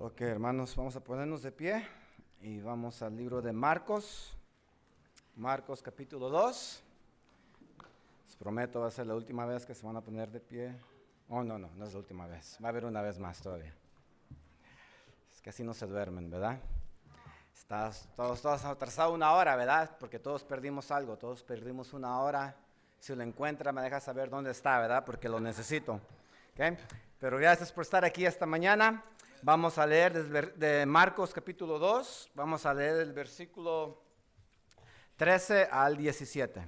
Ok, hermanos, vamos a ponernos de pie y vamos al libro de Marcos, Marcos capítulo 2. Les prometo va a ser la última vez que se van a poner de pie. Oh, no es la última vez, va a haber una vez más todavía. Es que así no se duermen, ¿verdad? Todos atrasados una hora, ¿verdad? Porque todos perdimos algo, todos perdimos una hora. Si lo encuentra, me deja saber dónde está, ¿verdad? Porque lo necesito. ¿Okay? Pero gracias por estar aquí esta mañana. Vamos a leer de Marcos capítulo 2, vamos a leer el versículo 13 al 17.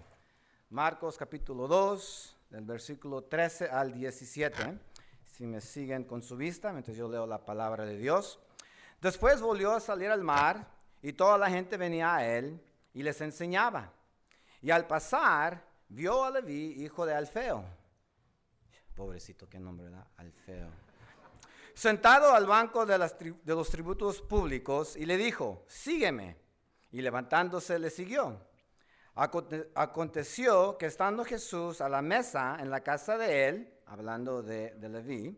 Marcos capítulo 2, del versículo 13 al 17. Si me siguen con su vista, mientras yo leo la palabra de Dios. Después volvió a salir al mar y toda la gente venía a él y les enseñaba. Y al pasar, vio a Leví, hijo de Alfeo. Pobrecito, qué nombre, ¿verdad? Alfeo. Sentado al banco de los tributos públicos y le dijo, sígueme. Y levantándose le siguió. Aconteció que estando Jesús a la mesa en la casa de él, hablando de Leví,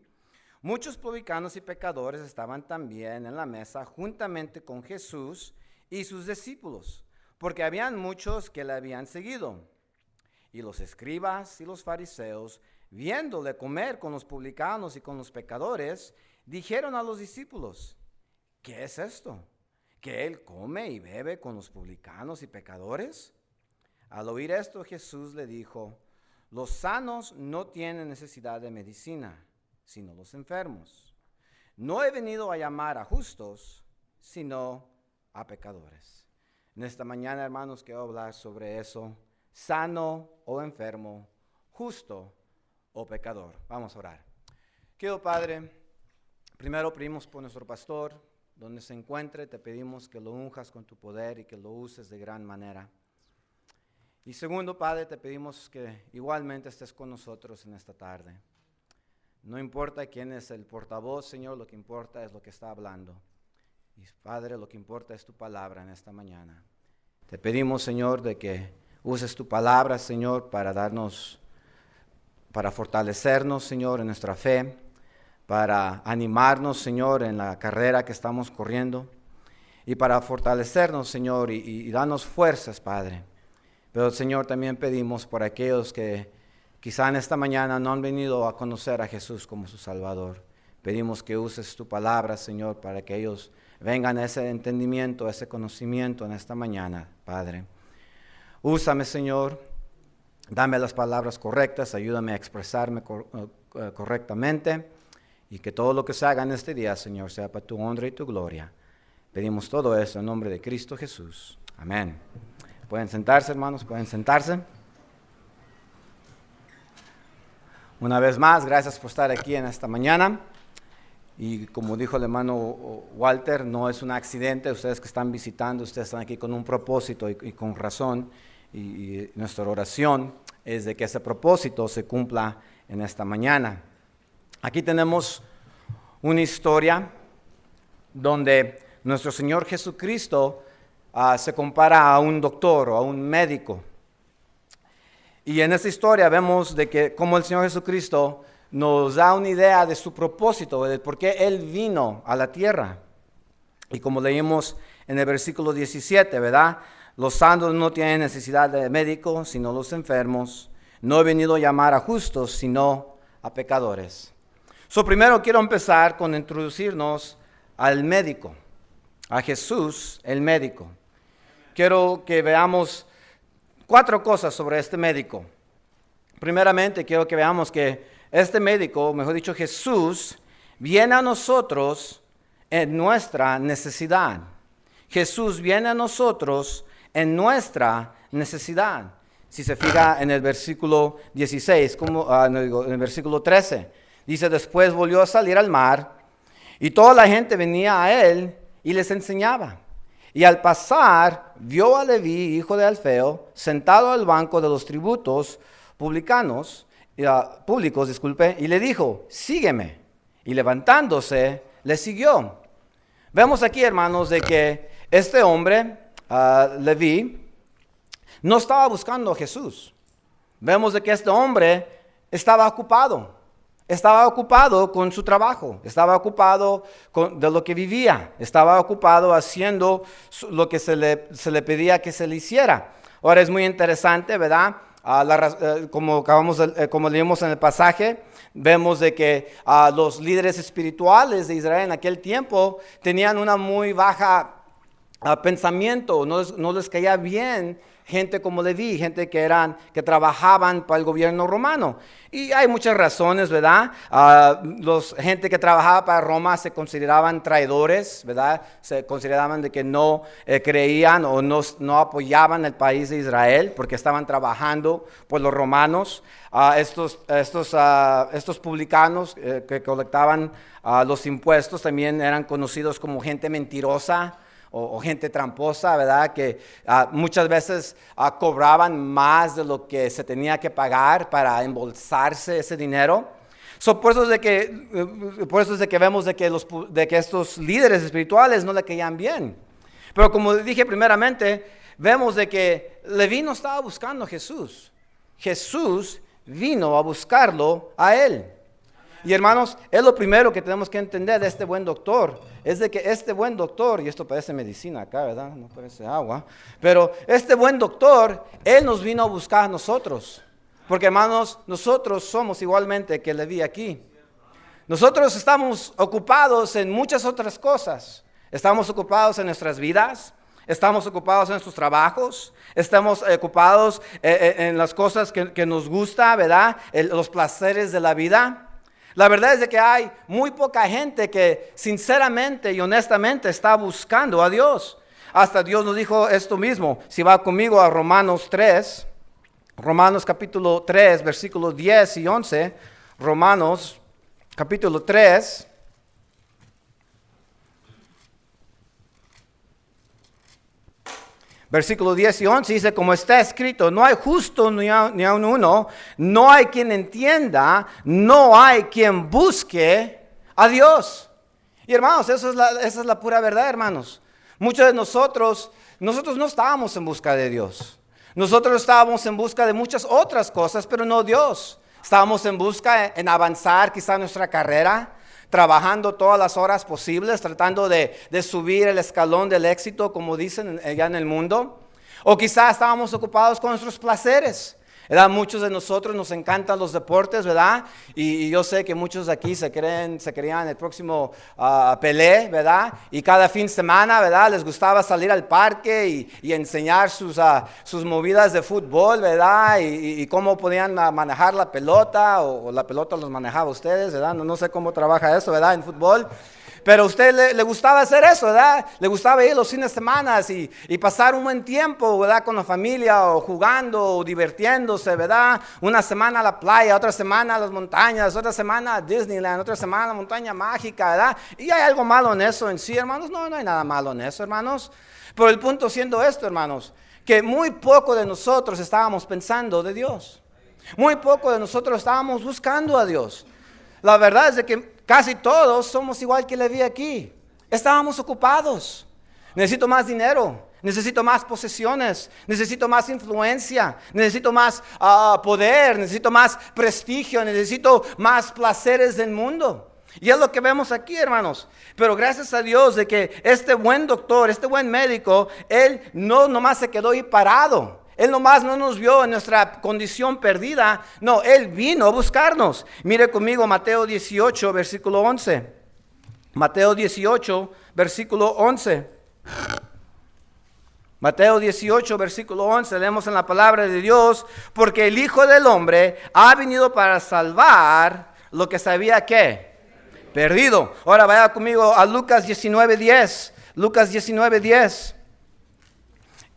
muchos publicanos y pecadores estaban también en la mesa juntamente con Jesús y sus discípulos, porque habían muchos que le habían seguido. Y los escribas y los fariseos, viéndole comer con los publicanos y con los pecadores, dijeron a los discípulos, ¿qué es esto? ¿Que él come y bebe con los publicanos y pecadores? Al oír esto, Jesús le dijo, los sanos no tienen necesidad de medicina, sino los enfermos. No he venido a llamar a justos, sino a pecadores. En esta mañana, hermanos, quiero hablar sobre eso, sano o enfermo, justo o pecador. Vamos a orar. Querido Padre, primero pedimos por nuestro pastor, donde se encuentre, te pedimos que lo unjas con tu poder y que lo uses de gran manera. Y segundo, Padre, te pedimos que igualmente estés con nosotros en esta tarde. No importa quién es el portavoz, Señor, lo que importa es lo que está hablando. Y Padre, lo que importa es tu palabra en esta mañana. Te pedimos, Señor, de que uses tu palabra, Señor, para fortalecernos, Señor, en nuestra fe, para animarnos, Señor, en la carrera que estamos corriendo, y para fortalecernos, Señor, y darnos fuerzas, Padre. Pero, Señor, también pedimos por aquellos que quizá en esta mañana no han venido a conocer a Jesús como su Salvador. Pedimos que uses tu palabra, Señor, para que ellos vengan a ese entendimiento, a ese conocimiento en esta mañana, Padre. Úsame, Señor, dame las palabras correctas, ayúdame a expresarme correctamente y que todo lo que se haga en este día, Señor, sea para tu honra y tu gloria. Pedimos todo eso en nombre de Cristo Jesús. Amén. Pueden sentarse, hermanos, pueden sentarse. Una vez más, gracias por estar aquí en esta mañana. Y como dijo el hermano Walter, no es un accidente, ustedes que están visitando, ustedes están aquí con un propósito y con razón. Y nuestra oración es de que ese propósito se cumpla en esta mañana. Aquí tenemos una historia donde nuestro Señor Jesucristo se compara a un doctor o a un médico. Y en esta historia vemos de que cómo el Señor Jesucristo nos da una idea de su propósito, de por qué Él vino a la tierra. Y como leímos en el versículo 17, ¿verdad? Los sanos no tienen necesidad de médico, sino los enfermos. No he venido a llamar a justos, sino a pecadores. Primero quiero empezar con introducirnos al médico, a Jesús, el médico. Quiero que veamos 4 cosas sobre este médico. Primeramente, quiero que veamos que este médico, mejor dicho, Jesús, viene a nosotros en nuestra necesidad. Jesús viene a nosotros en nuestra necesidad. Si se fija en el versículo 16, en el versículo 13, dice, después volvió a salir al mar y toda la gente venía a él y les enseñaba. Y al pasar, vio a Leví, hijo de Alfeo, sentado al banco de los tributos públicos, y le dijo, sígueme. Y levantándose, le siguió. Vemos aquí, hermanos, de que este hombre, Leví, no estaba buscando a Jesús. Vemos de que este hombre estaba ocupado. estaba ocupado con su trabajo, estaba ocupado de lo que vivía, estaba ocupado haciendo lo que se le pedía que se le hiciera. Ahora es muy interesante, ¿verdad? Como leímos en el pasaje, vemos de que los líderes espirituales de Israel en aquel tiempo tenían una muy baja pensamiento, no les caía bien gente como Leví, gente que trabajaban para el gobierno romano. Y hay muchas razones, ¿verdad? Gente que trabajaba para Roma se consideraban traidores, ¿verdad? Se consideraban de que no creían o no apoyaban el país de Israel porque estaban trabajando por los romanos. Estos publicanos que colectaban los impuestos también eran conocidos como gente mentirosa, o gente tramposa, ¿verdad? Que muchas veces cobraban más de lo que se tenía que pagar para embolsarse ese dinero. Por eso es de que vemos de que estos líderes espirituales no le caían bien. Pero como dije primeramente, vemos de que Leví no estaba buscando a Jesús. Jesús vino a buscarlo a él. Y hermanos, es lo primero que tenemos que entender de este buen doctor, es de que este buen doctor, y esto parece medicina acá, ¿verdad? No parece agua, pero este buen doctor, él nos vino a buscar a nosotros, porque hermanos, nosotros somos igualmente que Leví aquí. Nosotros estamos ocupados en muchas otras cosas, estamos ocupados en nuestras vidas, estamos ocupados en nuestros trabajos, estamos ocupados en las cosas que nos gusta, ¿verdad? Los placeres de la vida. La verdad es de que hay muy poca gente que sinceramente y honestamente está buscando a Dios. Hasta Dios nos dijo esto mismo. Si va conmigo a Romanos 3, Romanos capítulo 3, versículos 10 y 11. Romanos capítulo 3. Versículo 10 y 11 dice, como está escrito, no hay justo ni aun uno, no hay quien entienda, no hay quien busque a Dios. Y hermanos, esa es la pura verdad, hermanos. Muchos de nosotros no estábamos en busca de Dios. Nosotros estábamos en busca de muchas otras cosas, pero no Dios. Estábamos en busca en avanzar quizá nuestra carrera, trabajando todas las horas posibles, tratando de subir el escalón del éxito, como dicen allá en el mundo. O quizás estábamos ocupados con nuestros placeres. ¿Verdad? Muchos de nosotros nos encantan los deportes, ¿verdad? Y yo sé que muchos de aquí se creían el próximo Pelé, ¿verdad? Y cada fin de semana, ¿verdad? Les gustaba salir al parque y enseñar sus movidas de fútbol, ¿verdad? Y cómo podían manejar la pelota, o la pelota los manejaba ustedes, ¿verdad? No sé cómo trabaja eso, ¿verdad? En fútbol. Pero a usted le gustaba hacer eso, ¿verdad? Le gustaba ir los fines de semana y pasar un buen tiempo, ¿verdad? Con la familia, o jugando, o divirtiéndose, ¿verdad? Una semana a la playa, otra semana a las montañas, otra semana a Disneyland, otra semana a la montaña mágica, ¿verdad? ¿Y hay algo malo en eso en sí, hermanos? No hay nada malo en eso, hermanos. Pero el punto siendo esto, hermanos, que muy poco de nosotros estábamos pensando de Dios. Muy poco de nosotros estábamos buscando a Dios. La verdad es de que casi todos somos igual que Leví aquí. Estábamos ocupados. Necesito más dinero, necesito más posesiones, necesito más influencia, necesito más poder, necesito más prestigio, necesito más placeres del mundo. Y es lo que vemos aquí, hermanos. Pero gracias a Dios de que este buen doctor, este buen médico, él no nomás se quedó ahí parado. Él nomás no nos vio en nuestra condición perdida. No, Él vino a buscarnos. Mire conmigo Mateo 18, versículo 11. Mateo 18, versículo 11. Mateo 18, versículo 11. Leemos en la palabra de Dios. Porque el Hijo del Hombre ha venido para salvar lo que se había, ¿qué? Perdido. Ahora vaya conmigo a Lucas 19, 10. Lucas 19, 10.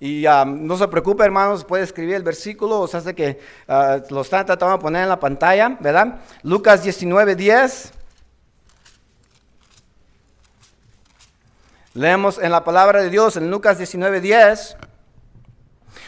Y no se preocupe, hermanos, puede escribir el versículo, o sea, hace que lo están tratando de poner en la pantalla, ¿verdad? Lucas 19, 10. Leemos en la palabra de Dios, en Lucas 19, 10.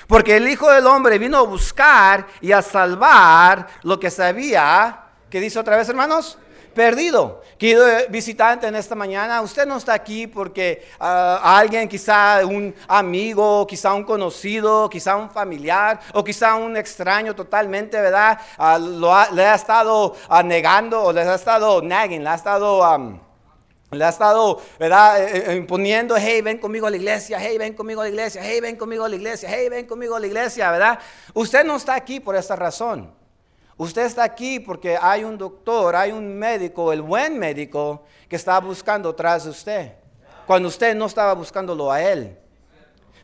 Porque el Hijo del Hombre vino a buscar y a salvar lo que se había, ¿qué dice otra vez, hermanos? perdido. Querido visitante en esta mañana, usted no está aquí porque alguien, quizá un amigo, quizá un conocido, quizá un familiar o quizá un extraño totalmente, ¿verdad? Le ha estado negando o les ha estado nagging, le ha estado, ¿verdad? Imponiendo, hey, ven conmigo a la iglesia, hey, ven conmigo a la iglesia, hey, ven conmigo a la iglesia, hey, ven conmigo a la iglesia, ¿verdad? Usted no está aquí por esa razón. Usted está aquí porque hay un doctor, hay un médico, el buen médico, que está buscando tras de usted, cuando usted no estaba buscándolo a él.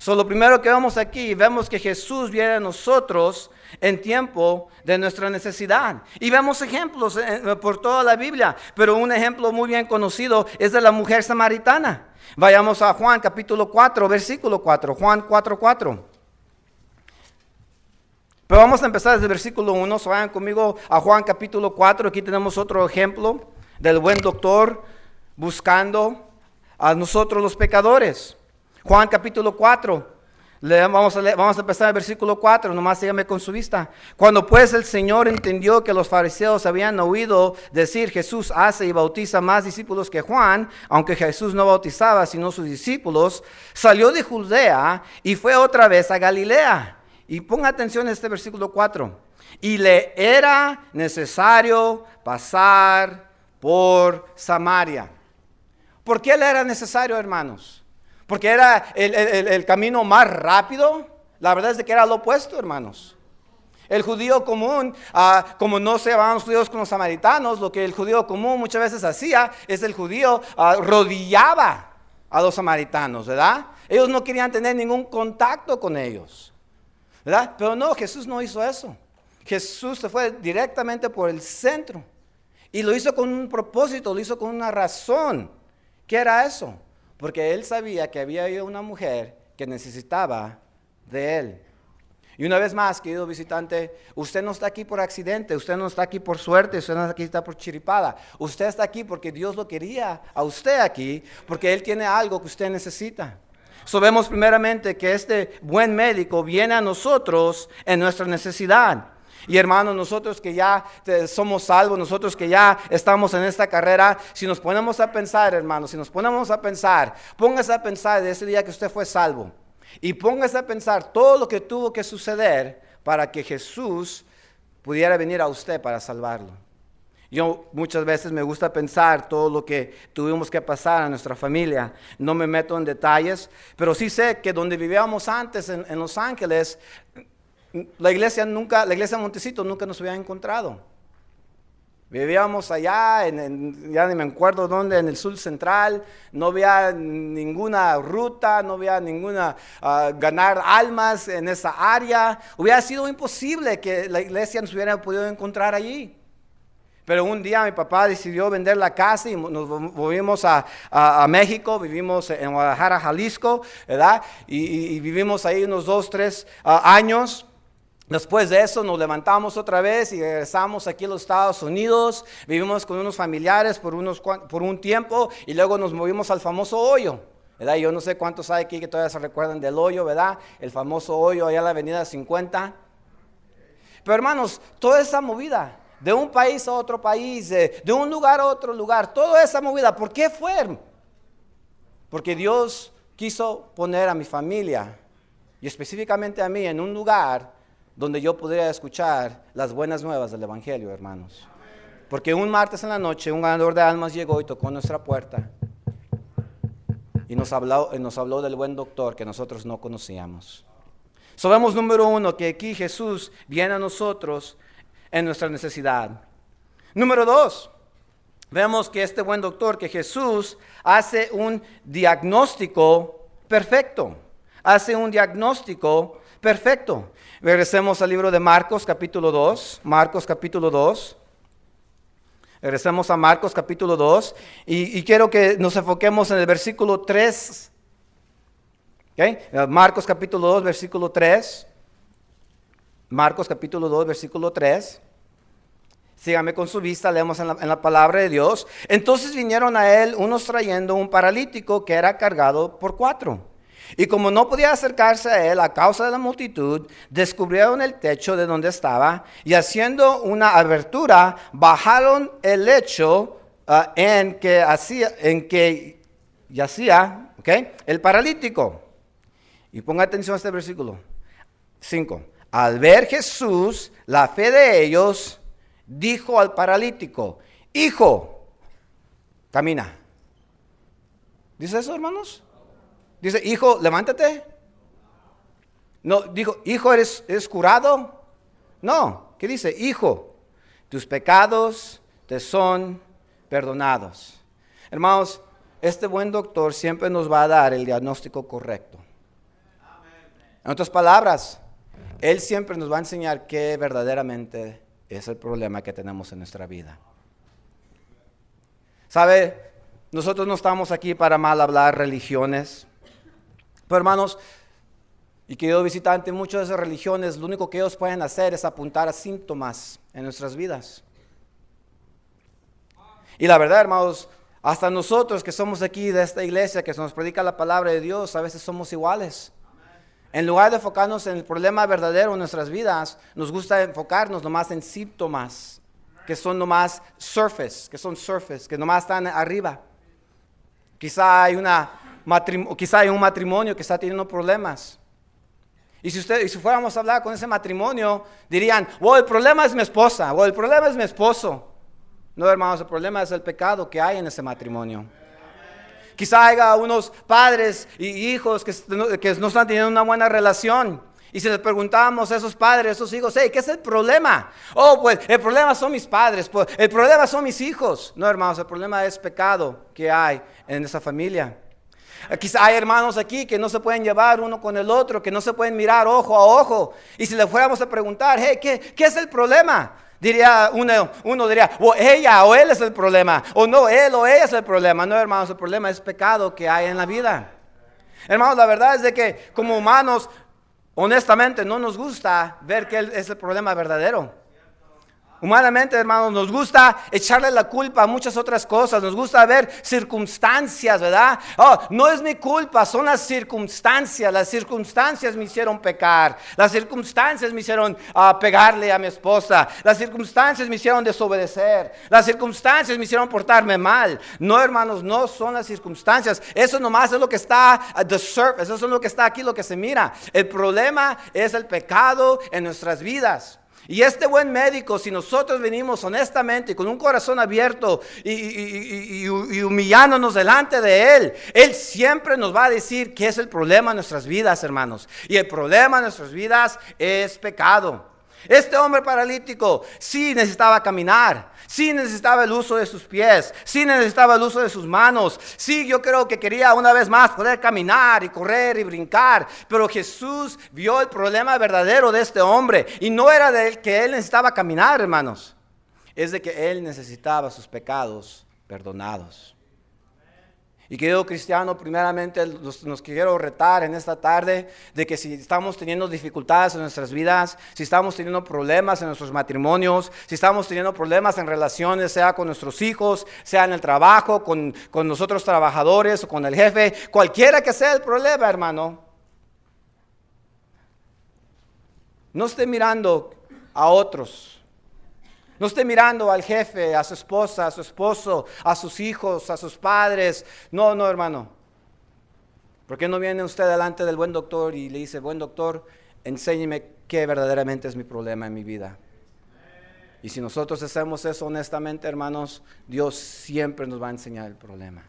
Lo primero que vemos aquí, vemos que Jesús viene a nosotros en tiempo de nuestra necesidad. Y vemos ejemplos por toda la Biblia, pero un ejemplo muy bien conocido es de la mujer samaritana. Vayamos a Juan capítulo 4, versículo 4, Juan 4:4. Pero vamos a empezar desde el versículo 1, vayan conmigo a Juan capítulo 4, aquí tenemos otro ejemplo del buen doctor buscando a nosotros los pecadores. Juan capítulo 4, vamos a empezar el versículo 4, nomás sígame con su vista. Cuando pues el Señor entendió que los fariseos habían oído decir, Jesús hace y bautiza más discípulos que Juan, aunque Jesús no bautizaba sino sus discípulos, salió de Judea y fue otra vez a Galilea. Y ponga atención a este versículo 4. Y le era necesario pasar por Samaria. ¿Por qué le era necesario, hermanos? Porque era el camino más rápido. La verdad es de que era lo opuesto, hermanos. El judío común, como no se van los judíos con los samaritanos, lo que el judío común muchas veces hacía es el judío rodillaba a los samaritanos, ¿verdad? Ellos no querían tener ningún contacto con ellos, ¿verdad? Pero no, Jesús no hizo eso. Jesús se fue directamente por el centro y lo hizo con un propósito, lo hizo con una razón. ¿Qué era eso? Porque él sabía que había una mujer que necesitaba de él. Y una vez más, querido visitante, usted no está aquí por accidente, usted no está aquí por suerte, usted no está aquí por chiripada. Usted está aquí porque Dios lo quería a usted aquí, porque Él tiene algo que usted necesita. Vemos primeramente que este buen médico viene a nosotros en nuestra necesidad. Y hermanos, nosotros que ya somos salvos, nosotros que ya estamos en esta carrera, si nos ponemos a pensar, hermanos, si nos ponemos a pensar, póngase a pensar de ese día que usted fue salvo. Y póngase a pensar todo lo que tuvo que suceder para que Jesús pudiera venir a usted para salvarlo. Yo muchas veces me gusta pensar todo lo que tuvimos que pasar a nuestra familia. No me meto en detalles, pero sí sé que donde vivíamos antes en Los Ángeles, la iglesia Montecito nunca nos había encontrado. Vivíamos allá, ya ni me acuerdo dónde, en el sur central, no había ninguna ruta, no había ninguna ganar almas en esa área. Hubiera sido imposible que la iglesia nos hubiera podido encontrar allí. Pero un día mi papá decidió vender la casa y nos movimos a México, vivimos en Guadalajara, Jalisco, ¿verdad? Y vivimos ahí unos 2, 3 años. Después de eso nos levantamos otra vez y regresamos aquí a los Estados Unidos, vivimos con unos familiares por un tiempo y luego nos movimos al famoso hoyo, ¿verdad? Yo no sé cuántos hay aquí que todavía se recuerdan del hoyo, ¿verdad? El famoso hoyo allá en la avenida 50. Pero hermanos, toda esa movida, de un país a otro país, de un lugar a otro lugar, toda esa movida, ¿por qué fue? Porque Dios quiso poner a mi familia y específicamente a mí en un lugar donde yo pudiera escuchar las buenas nuevas del Evangelio, hermanos. Porque un martes en la noche un ganador de almas llegó y tocó nuestra puerta y nos habló del buen doctor que nosotros no conocíamos. Vemos número 1 que aquí Jesús viene a nosotros en nuestra necesidad. Número 2, vemos que este buen doctor, que Jesús hace un diagnóstico perfecto. Hace un diagnóstico perfecto. Regresemos al libro de Marcos capítulo 2. Marcos capítulo 2. Regresemos a Marcos capítulo 2. Y quiero que nos enfoquemos en el versículo 3. ¿Okay? Marcos capítulo 2, versículo 3. Marcos capítulo 2, versículo 3. Sígame con su vista, leemos en la palabra de Dios. Entonces vinieron a él unos trayendo un paralítico que era cargado por 4. Y como no podía acercarse a él a causa de la multitud, descubrieron el techo de donde estaba y haciendo una abertura, bajaron el lecho en que yacía, ¿okay?, el paralítico. Y ponga atención a este versículo 5. Al ver Jesús la fe de ellos, dijo al paralítico: hijo, camina. ¿Dice eso, hermanos? Dice: hijo, levántate. No, dijo: hijo, ¿eres curado? No, ¿qué dice? Hijo, tus pecados te son perdonados. Hermanos, este buen doctor siempre nos va a dar el diagnóstico correcto. En otras palabras, él siempre nos va a enseñar qué verdaderamente es el problema que tenemos en nuestra vida. ¿Sabe? Nosotros no estamos aquí para mal hablar religiones. Pero hermanos, y querido visitante, muchas de esas religiones, lo único que ellos pueden hacer es apuntar a síntomas en nuestras vidas. Y la verdad, hermanos, hasta nosotros que somos aquí de esta iglesia, que se nos predica la palabra de Dios, a veces somos iguales. En lugar de enfocarnos en el problema verdadero en nuestras vidas, nos gusta enfocarnos nomás en síntomas que son nomás surface, que nomás están arriba. Quizá hay un matrimonio que está teniendo problemas. Y si fuéramos a hablar con ese matrimonio, dirían: oh, el problema es mi esposa, o el problema es mi esposo. No, hermanos, el problema es el pecado que hay en ese matrimonio. Quizá haya unos padres y hijos que no están teniendo una buena relación. Y si les preguntamos a esos padres, a esos hijos: hey, ¿qué es el problema? Oh, pues el problema son mis padres, pues, el problema son mis hijos. No, hermanos, el problema es pecado que hay en esa familia. Quizá hay hermanos aquí que no se pueden llevar uno con el otro, que no se pueden mirar ojo a ojo. Y si le fuéramos a preguntar: hey, ¿qué es el problema? Diría uno diría: o ella o él es el problema, o no, él o ella es el problema. No, hermanos, el problema es pecado que hay en la vida. Hermanos, la verdad es de que como humanos, honestamente, no nos gusta ver que es el problema verdadero. Humanamente, hermanos, nos gusta echarle la culpa a muchas otras cosas. Nos gusta ver circunstancias, ¿verdad? Oh, no es mi culpa, son las circunstancias. Las circunstancias me hicieron pecar. Las circunstancias me hicieron pegarle a mi esposa. Las circunstancias me hicieron desobedecer. Las circunstancias me hicieron portarme mal. No, hermanos, no son las circunstancias. Eso nomás es lo que está at the surface. Eso es lo que está aquí, lo que se mira. El problema es el pecado en nuestras vidas. Y este buen médico, si nosotros venimos honestamente, con un corazón abierto y humillándonos delante de Él, Él siempre nos va a decir qué es el problema en nuestras vidas, hermanos. Y el problema en nuestras vidas es pecado. Este hombre paralítico sí necesitaba caminar, sí necesitaba el uso de sus pies, sí necesitaba el uso de sus manos, sí, yo creo que quería una vez más poder caminar y correr y brincar, pero Jesús vio el problema verdadero de este hombre y no era de que él necesitaba caminar, hermanos, es de que él necesitaba sus pecados perdonados. Y querido cristiano, primeramente nos quiero retar en esta tarde de que si estamos teniendo dificultades en nuestras vidas, si estamos teniendo problemas en nuestros matrimonios, si estamos teniendo problemas en relaciones, sea con nuestros hijos, sea en el trabajo, con nosotros trabajadores o con el jefe, cualquiera que sea el problema, hermano, no esté mirando a otros. No esté mirando al jefe, a su esposa, a su esposo, a sus hijos, a sus padres. No, hermano. ¿Por qué no viene usted delante del buen doctor y le dice: buen doctor, enséñeme qué verdaderamente es mi problema en mi vida? Y si nosotros hacemos eso honestamente, hermanos, Dios siempre nos va a enseñar el problema.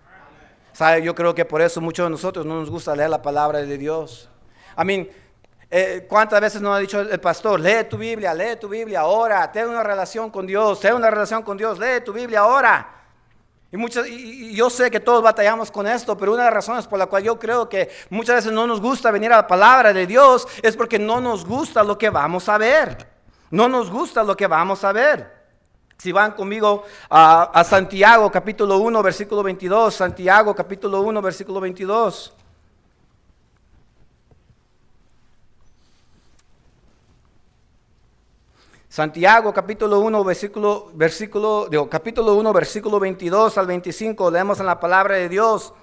¿Sabe? Yo creo que por eso muchos de nosotros no nos gusta leer la palabra de Dios. ¿Cuántas veces nos ha dicho el pastor: lee tu Biblia, ora, ten una relación con Dios, lee tu Biblia, ora? Y yo sé que todos batallamos con esto, pero una de las razones por la cual yo creo que muchas veces no nos gusta venir a la palabra de Dios es porque no nos gusta lo que vamos a ver. No nos gusta lo que vamos a ver. Si van conmigo a Santiago capítulo 1 versículo 22, Santiago capítulo 1 versículo 22. Santiago capítulo 1 versículo 22 al 25, leemos en la palabra de Dios.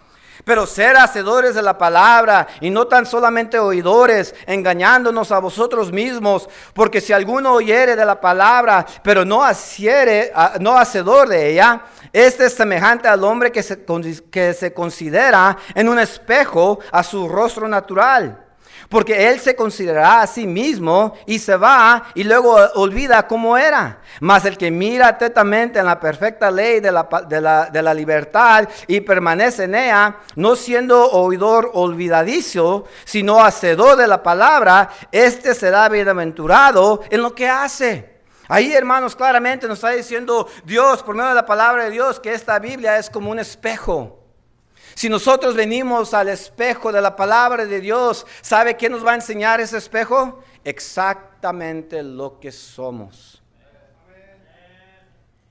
Pero ser hacedores de la palabra y no tan solamente oidores, engañándonos a vosotros mismos, porque si alguno oyere de la palabra, pero no hacedor de ella, este es semejante al hombre que se considera en un espejo a su rostro natural. Porque él se considerará a sí mismo y se va y luego olvida cómo era. Mas el que mira atentamente en la perfecta ley de la libertad y permanece en ella, no siendo oidor olvidadizo, sino hacedor de la palabra, este será bienaventurado en lo que hace. Ahí, hermanos, claramente nos está diciendo Dios, por medio de la palabra de Dios, que esta Biblia es como un espejo. Si nosotros venimos al espejo de la palabra de Dios, ¿sabe qué nos va a enseñar ese espejo? Exactamente lo que somos.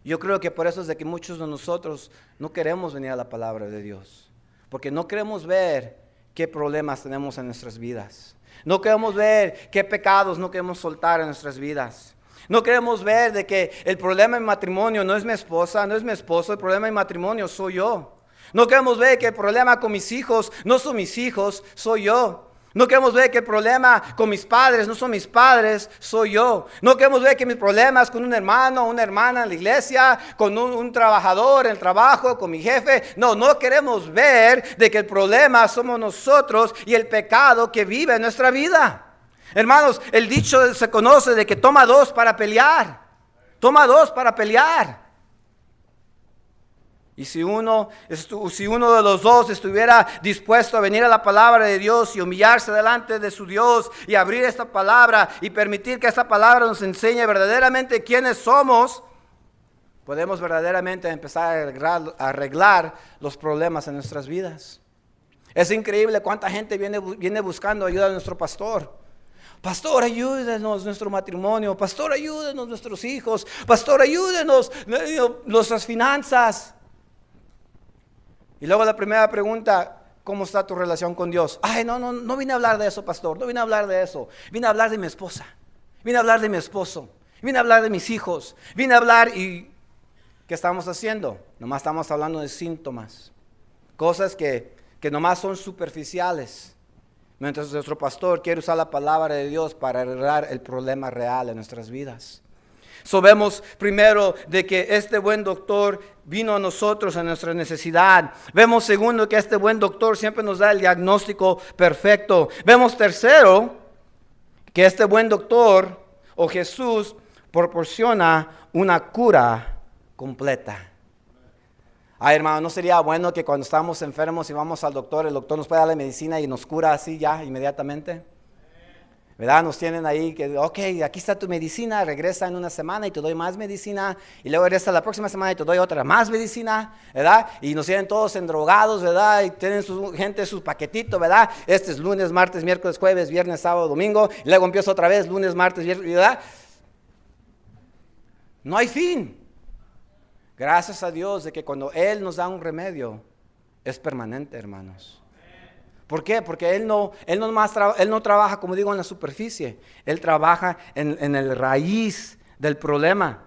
Yo creo que por eso es de que muchos de nosotros no queremos venir a la palabra de Dios, porque no queremos ver qué problemas tenemos en nuestras vidas. No queremos ver qué pecados no queremos soltar en nuestras vidas. No queremos ver de que el problema en matrimonio no es mi esposa, no es mi esposo, el problema en matrimonio soy yo. No queremos ver que el problema con mis hijos no son mis hijos, soy yo. No queremos ver que el problema con mis padres no son mis padres, soy yo. No queremos ver que mis problemas con un hermano o una hermana en la iglesia, con un trabajador en el trabajo, con mi jefe. No queremos ver de que el problema somos nosotros y el pecado que vive en nuestra vida. Hermanos, el dicho se conoce de que toma dos para pelear. Toma dos para pelear. Y si uno de los dos estuviera dispuesto a venir a la palabra de Dios y humillarse delante de su Dios y abrir esta palabra y permitir que esta palabra nos enseñe verdaderamente quiénes somos, podemos verdaderamente empezar a arreglar los problemas en nuestras vidas. Es increíble cuánta gente viene buscando ayuda de nuestro pastor. Pastor, ayúdenos nuestro matrimonio. Pastor, ayúdenos nuestros hijos. Pastor, ayúdenos nuestras finanzas. Y luego la primera pregunta, ¿cómo está tu relación con Dios? Ay, no vine a hablar de eso, pastor, no vine a hablar de eso. Vine a hablar de mi esposa, vine a hablar de mi esposo, vine a hablar de mis hijos, vine a hablar y ¿qué estamos haciendo? Nomás estamos hablando de síntomas, cosas que nomás son superficiales. Mientras nuestro pastor quiere usar la palabra de Dios para arreglar el problema real en nuestras vidas. Vemos primero de que este buen doctor vino a nosotros en nuestra necesidad. Vemos segundo que este buen doctor siempre nos da el diagnóstico perfecto. Vemos tercero que este buen doctor o Jesús proporciona una cura completa. Ay, hermano, ¿no sería bueno que cuando estamos enfermos y vamos al doctor, el doctor nos puede dar la medicina y nos cura así ya inmediatamente? ¿Verdad? Nos tienen ahí que, ok, aquí está tu medicina, regresa en una semana y te doy más medicina, y luego regresa la próxima semana y te doy otra más medicina, ¿verdad? Y nos tienen todos endrogados, ¿verdad? Y tienen su gente su paquetito, ¿verdad? Este es lunes, martes, miércoles, jueves, viernes, sábado, domingo, y luego empieza otra vez lunes, martes, viernes, ¿verdad? No hay fin. Gracias a Dios de que cuando Él nos da un remedio, es permanente, hermanos. ¿Por qué? Porque Él no trabaja, como digo, en la superficie. Él trabaja en el raíz del problema.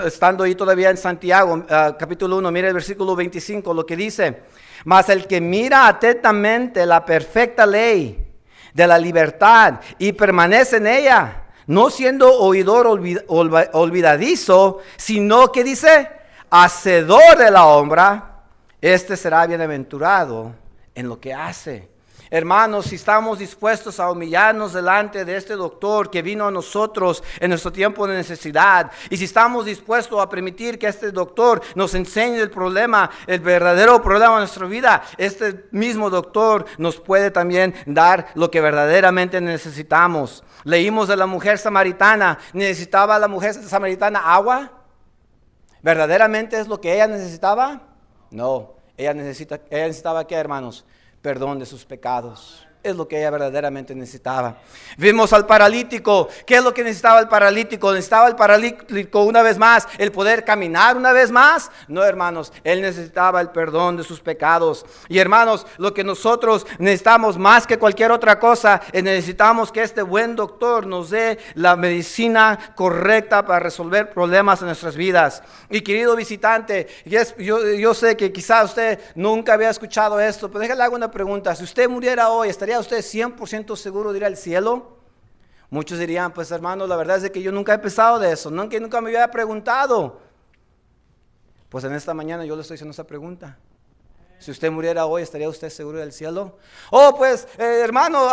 Estando ahí todavía en Santiago, capítulo 1, mire el versículo 25, lo que dice. Mas el que mira atentamente la perfecta ley de la libertad y permanece en ella, no siendo oidor olvidadizo, sino que dice, hacedor de la obra, este será bienaventurado en lo que hace. Hermanos, si estamos dispuestos a humillarnos delante de este doctor que vino a nosotros en nuestro tiempo de necesidad, y si estamos dispuestos a permitir que este doctor nos enseñe el problema, el verdadero problema de nuestra vida, este mismo doctor nos puede también dar lo que verdaderamente necesitamos. Leímos de la mujer samaritana. ¿Necesitaba la mujer samaritana agua? ¿Verdaderamente es lo que ella necesitaba? No. Ella necesitaba, ¿qué, hermanos? Perdón de sus pecados. es lo que ella verdaderamente necesitaba. Vimos al paralítico. ¿Qué es lo que necesitaba el paralítico? ¿Necesitaba el paralítico una vez más el poder caminar una vez más? No, hermanos, él necesitaba el perdón de sus pecados. Y hermanos, lo que nosotros necesitamos más que cualquier otra cosa es necesitamos que este buen doctor nos dé la medicina correcta para resolver problemas en nuestras vidas. Y querido visitante, yo sé que quizás usted nunca había escuchado esto, pero déjale hago una pregunta. Si usted muriera hoy, ¿estaría usted 100% seguro de ir al cielo? Muchos dirían, pues hermano, la verdad es que yo nunca he pensado de eso, nunca me había preguntado. Pues en esta mañana yo le estoy haciendo esa pregunta. Si usted muriera hoy, ¿estaría usted seguro del cielo? Oh, pues hermano,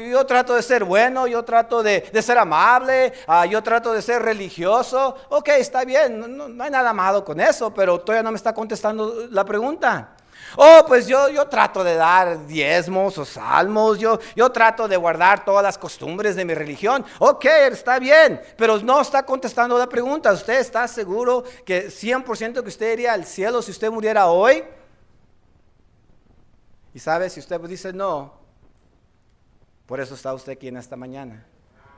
yo trato de ser bueno, yo trato de ser amable, yo trato de ser religioso. Ok, está bien, no hay nada malo con eso, pero todavía no me está contestando la pregunta. Oh, pues yo trato de dar diezmos o salmos, yo trato de guardar todas las costumbres de mi religión. Ok, está bien, pero no está contestando la pregunta. ¿Usted está seguro que 100% que usted iría al cielo si usted muriera hoy? Y sabe, si usted dice no, por eso está usted aquí en esta mañana.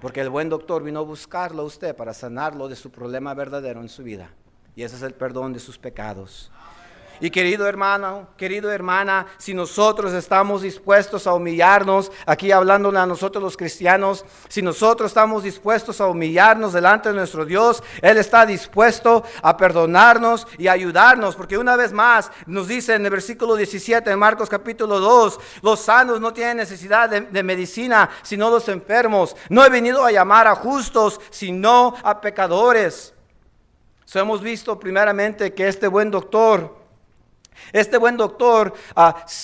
Porque el buen doctor vino a buscarlo a usted para sanarlo de su problema verdadero en su vida. Y ese es el perdón de sus pecados. Y querido hermano, querida hermana, si nosotros estamos dispuestos a humillarnos, aquí hablándole a nosotros los cristianos, si nosotros estamos dispuestos a humillarnos delante de nuestro Dios, Él está dispuesto a perdonarnos y ayudarnos, porque una vez más nos dice en el versículo 17 de Marcos capítulo 2, los sanos no tienen necesidad de medicina, sino los enfermos. No he venido a llamar a justos, sino a pecadores. Hemos visto primeramente que este buen doctor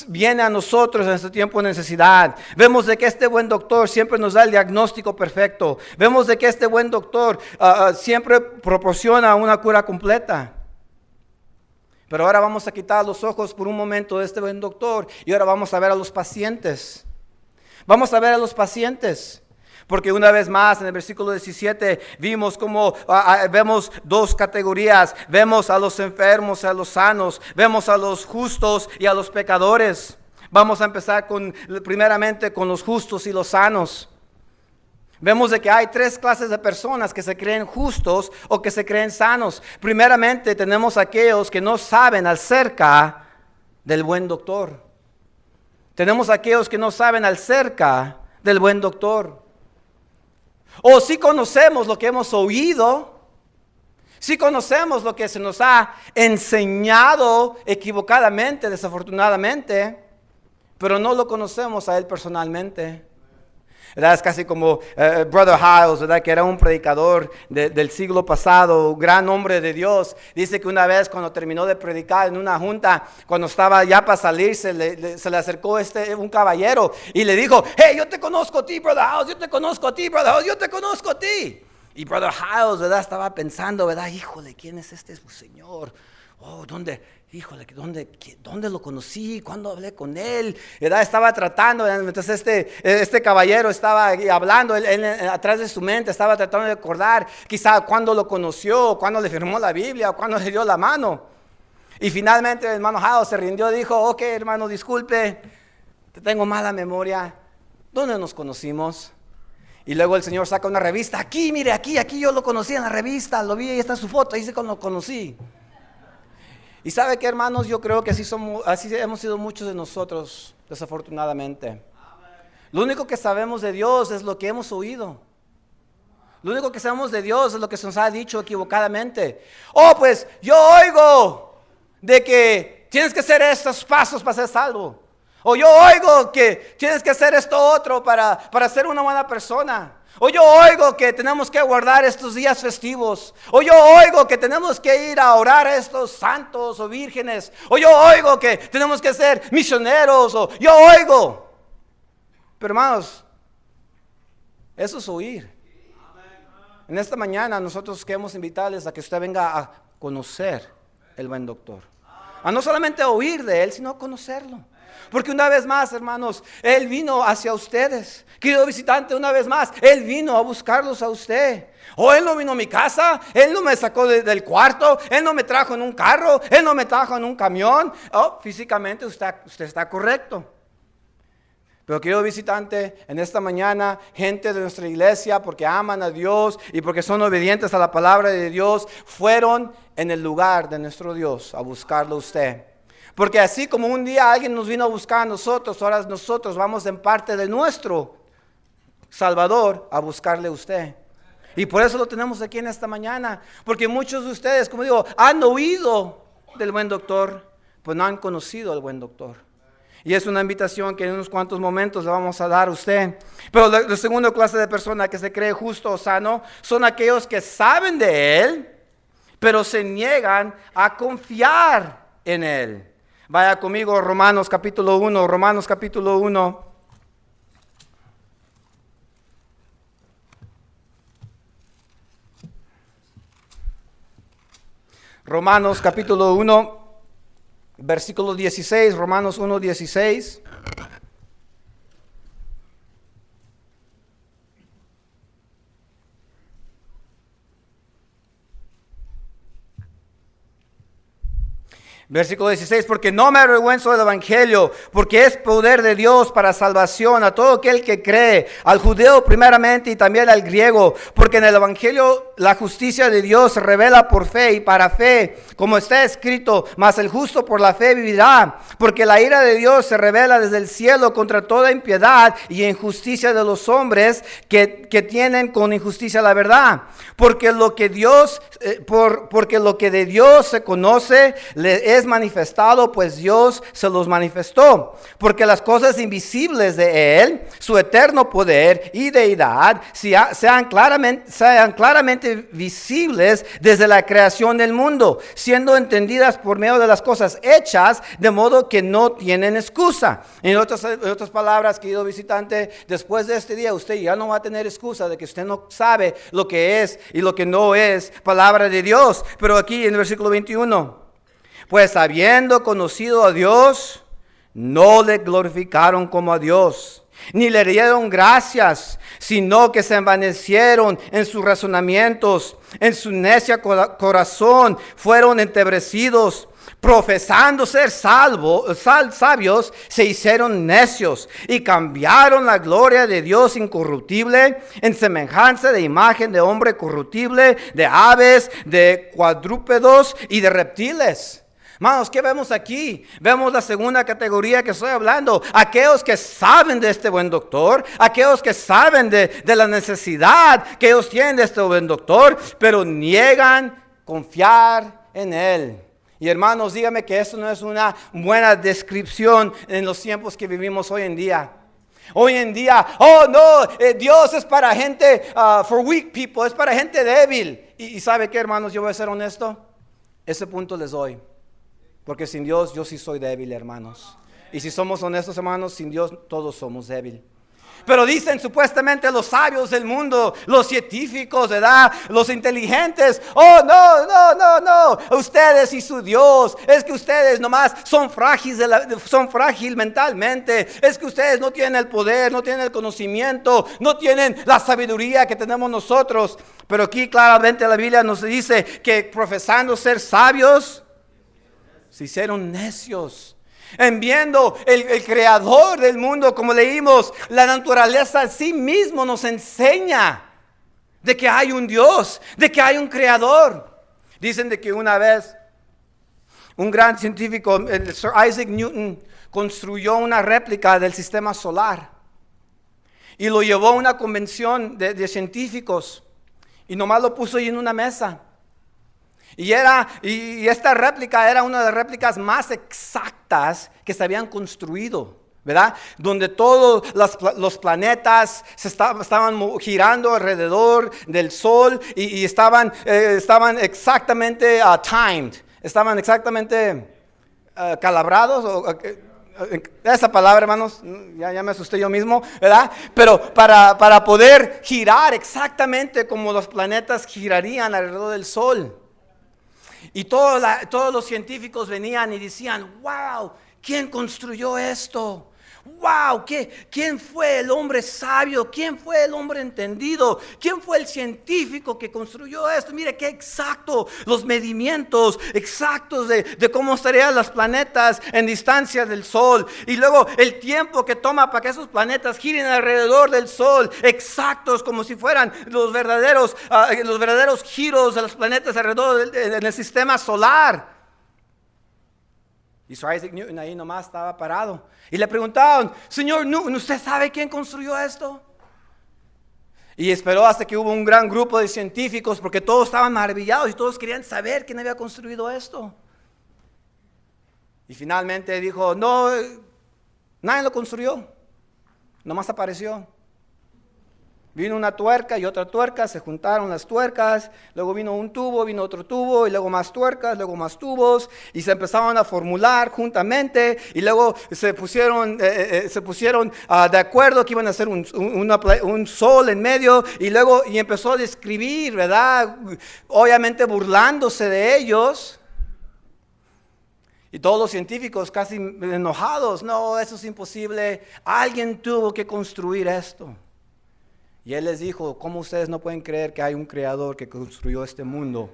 viene a nosotros en este tiempo de necesidad. Vemos de que este buen doctor siempre nos da el diagnóstico perfecto. Vemos de que este buen doctor siempre proporciona una cura completa. Pero ahora vamos a quitar los ojos por un momento de este buen doctor y ahora vamos a ver a los pacientes. Vamos a ver a los pacientes. Porque una vez más en el versículo 17 vimos como vemos dos categorías. Vemos a los enfermos y a los sanos. Vemos a los justos y a los pecadores. Vamos a empezar primeramente con los justos y los sanos. Vemos de que hay tres clases de personas que se creen justos o que se creen sanos. Primeramente tenemos aquellos que no saben acerca del buen doctor. Tenemos aquellos que no saben acerca del buen doctor. O si conocemos lo que hemos oído, si conocemos lo que se nos ha enseñado equivocadamente, desafortunadamente, pero no lo conocemos a él personalmente. ¿Verdad? Es casi como Brother Hiles, ¿verdad? Que era un predicador del siglo pasado, un gran hombre de Dios. Dice que una vez cuando terminó de predicar en una junta, cuando estaba ya para salir, se le acercó un caballero y le dijo, hey, yo te conozco a ti, Brother Hiles, yo te conozco a ti, Brother Hiles, yo te conozco a ti. Y Brother Hiles, ¿verdad? Estaba pensando, ¿verdad? Híjole, ¿quién es este señor? Oh, ¿dónde? Híjole, ¿dónde lo conocí? ¿Cuándo hablé con él? ¿Verdad? Estaba tratando, entonces este caballero estaba hablando, él, atrás de su mente estaba tratando de recordar quizá cuándo lo conoció, cuándo le firmó la Biblia, o cuándo le dio la mano. Y finalmente el hermano Howe se rindió y dijo, ok hermano, disculpe, te tengo mala memoria. ¿Dónde nos conocimos? Y luego el Señor saca una revista, aquí, mire, aquí yo lo conocí en la revista, lo vi, ahí está su foto, ahí dice cuando lo conocí. Y sabe que hermanos, yo creo que así hemos sido muchos de nosotros, desafortunadamente. Lo único que sabemos de Dios es lo que hemos oído. Lo único que sabemos de Dios es lo que se nos ha dicho equivocadamente. Oh, pues yo oigo de que tienes que hacer estos pasos para ser salvo. O yo oigo que tienes que hacer esto otro para ser una buena persona. O yo oigo que tenemos que guardar estos días festivos. O yo oigo que tenemos que ir a orar a estos santos o vírgenes. O yo oigo que tenemos que ser misioneros. O yo oigo. Pero hermanos, eso es oír. En esta mañana nosotros queremos invitarles a que usted venga a conocer el buen doctor. A no solamente oír de él, sino a conocerlo. Porque una vez más, hermanos, Él vino hacia ustedes. Querido visitante, una vez más, Él vino a buscarlos a usted. O Él no vino a mi casa, Él no me sacó del cuarto, Él no me trajo en un carro, Él no me trajo en un camión. Oh, físicamente usted está correcto. Pero querido visitante, en esta mañana, gente de nuestra iglesia, porque aman a Dios y porque son obedientes a la palabra de Dios, fueron en el lugar de nuestro Dios a buscarlo a usted. Porque así como un día alguien nos vino a buscar a nosotros, ahora nosotros vamos en parte de nuestro Salvador a buscarle a usted. Y por eso lo tenemos aquí en esta mañana. Porque muchos de ustedes, como digo, han oído del buen doctor, pues no han conocido al buen doctor. Y es una invitación que en unos cuantos momentos le vamos a dar a usted. Pero la segunda clase de persona que se cree justo o sano son aquellos que saben de Él, pero se niegan a confiar en Él. Vaya conmigo Romanos capítulo 1, Romanos capítulo 1. Romanos capítulo 1, versículo 16, Romanos 1, 16. Versículo 16, porque no me avergüenzo del evangelio, porque es poder de Dios para salvación a todo aquel que cree, al judío primeramente y también al griego, porque en el evangelio la justicia de Dios se revela por fe y para fe, como está escrito, mas el justo por la fe vivirá, porque la ira de Dios se revela desde el cielo contra toda impiedad y injusticia de los hombres que tienen con injusticia la verdad, porque lo que de Dios se conoce le es manifestado, pues Dios se los manifestó, porque las cosas invisibles de Él, su eterno poder y deidad, sean claramente visibles desde la creación del mundo, siendo entendidas por medio de las cosas hechas, de modo que no tienen excusa. En otras palabras, querido visitante, después de este día usted ya no va a tener excusa de que usted no sabe lo que es y lo que no es palabra de Dios. Pero aquí en el versículo 21, pues habiendo conocido a Dios, no le glorificaron como a Dios, ni le dieron gracias, sino que se envanecieron en sus razonamientos, en su necio corazón fueron entebrecidos. Profesando ser sabios, se hicieron necios y cambiaron la gloria de Dios incorruptible en semejanza de imagen de hombre corruptible, de aves, de cuadrúpedos y de reptiles. Hermanos, ¿qué vemos aquí? Vemos la segunda categoría que estoy hablando. Aquellos que saben de este buen doctor, aquellos que saben de la necesidad que ellos tienen de este buen doctor, pero niegan confiar en él. Y hermanos, dígame que esto no es una buena descripción en los tiempos que vivimos hoy en día. Hoy en día, oh no, Dios es para gente, for weak people, es para gente débil. Y ¿sabe qué, hermanos? Yo voy a ser honesto. Ese punto les doy. Porque sin Dios yo sí soy débil, hermanos. Y si somos honestos, hermanos, sin Dios todos somos débiles. Pero dicen supuestamente los sabios del mundo, los científicos, ¿verdad? Los inteligentes. Oh, no. Ustedes y su Dios. Es que ustedes nomás son frágiles mentalmente. Es que ustedes no tienen el poder, no tienen el conocimiento, no tienen la sabiduría que tenemos nosotros. Pero aquí claramente la Biblia nos dice que profesando ser sabios, se hicieron necios. En viendo el creador del mundo, como leímos, la naturaleza en sí mismo nos enseña de que hay un Dios, de que hay un creador. Dicen de que una vez un gran científico, el Sir Isaac Newton, construyó una réplica del sistema solar y lo llevó a una convención de científicos y nomás lo puso ahí en una mesa. Y esta réplica era una de las réplicas más exactas que se habían construido, ¿verdad? Donde todos los planetas estaban girando alrededor del Sol y estaban exactamente timed, estaban exactamente calabrados. Esa palabra, hermanos, ya me asusté yo mismo, ¿verdad? Pero para poder girar exactamente como los planetas girarían alrededor del Sol. Y todos los científicos venían y decían, wow, ¿quién construyó esto? ¡Wow! ¿Quién fue el hombre sabio? ¿Quién fue el hombre entendido? ¿Quién fue el científico que construyó esto? Mire qué exacto, los medimientos exactos de cómo estarían los planetas en distancia del Sol. Y luego el tiempo que toma para que esos planetas giren alrededor del Sol, exactos como si fueran los verdaderos giros de los planetas alrededor del sistema solar. Y Sir Isaac Newton ahí nomás estaba parado. Y le preguntaban, señor Newton, ¿usted sabe quién construyó esto? Y esperó hasta que hubo un gran grupo de científicos, porque todos estaban maravillados y todos querían saber quién había construido esto. Y finalmente dijo, no, nadie lo construyó, nomás apareció. Vino una tuerca y otra tuerca, se juntaron las tuercas, luego vino un tubo, vino otro tubo, y luego más tuercas, luego más tubos, y se empezaron a formular juntamente, y luego se pusieron de acuerdo que iban a hacer un sol en medio, y empezó a describir, ¿verdad? Obviamente burlándose de ellos. Y todos los científicos casi enojados, no, eso es imposible, alguien tuvo que construir esto. Y él les dijo, ¿cómo ustedes no pueden creer que hay un creador que construyó este mundo?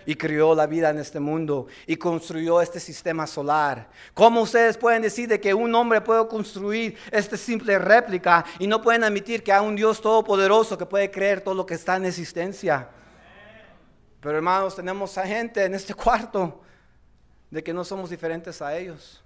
Y creó la vida en este mundo y construyó este sistema solar. ¿Cómo ustedes pueden decir de que un hombre puede construir esta simple réplica y no pueden admitir que hay un Dios todopoderoso que puede creer todo lo que está en existencia? Pero hermanos, tenemos a gente en este cuarto de que no somos diferentes a ellos.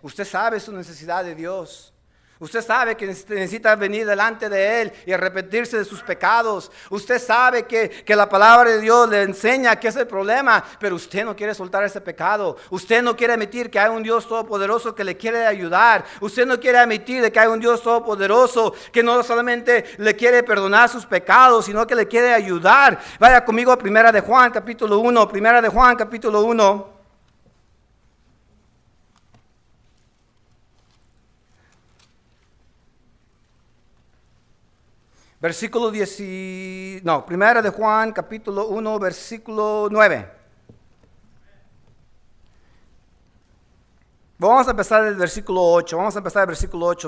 Usted sabe su necesidad de Dios. Usted sabe que necesita venir delante de Él y arrepentirse de sus pecados. Usted sabe que la palabra de Dios le enseña qué es el problema, pero usted no quiere soltar ese pecado. Usted no quiere admitir que hay un Dios todopoderoso que le quiere ayudar. Usted no quiere admitir de que hay un Dios todopoderoso que no solamente le quiere perdonar sus pecados, sino que le quiere ayudar. Vaya conmigo a Primera de Juan, capítulo 1. Primera de Juan, capítulo 1. Versículo 10, no, Primera de Juan, capítulo 1, versículo 9. Vamos a empezar del versículo 8.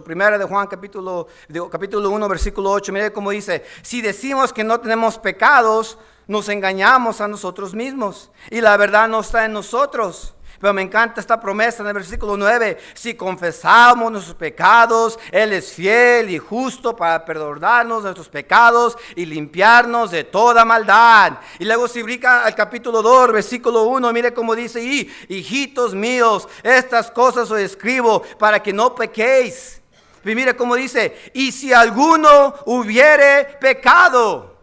Primera de Juan, capítulo 1, versículo 8. Mire cómo dice, si decimos que no tenemos pecados, nos engañamos a nosotros mismos y la verdad no está en nosotros. Pero me encanta esta promesa en el versículo 9. Si confesamos nuestros pecados, Él es fiel y justo para perdonarnos nuestros pecados y limpiarnos de toda maldad. Y luego si brinca al capítulo 2, versículo 1, mire cómo dice, y hijitos míos, estas cosas os escribo para que no pequéis. Y mire cómo dice, y si alguno hubiere pecado,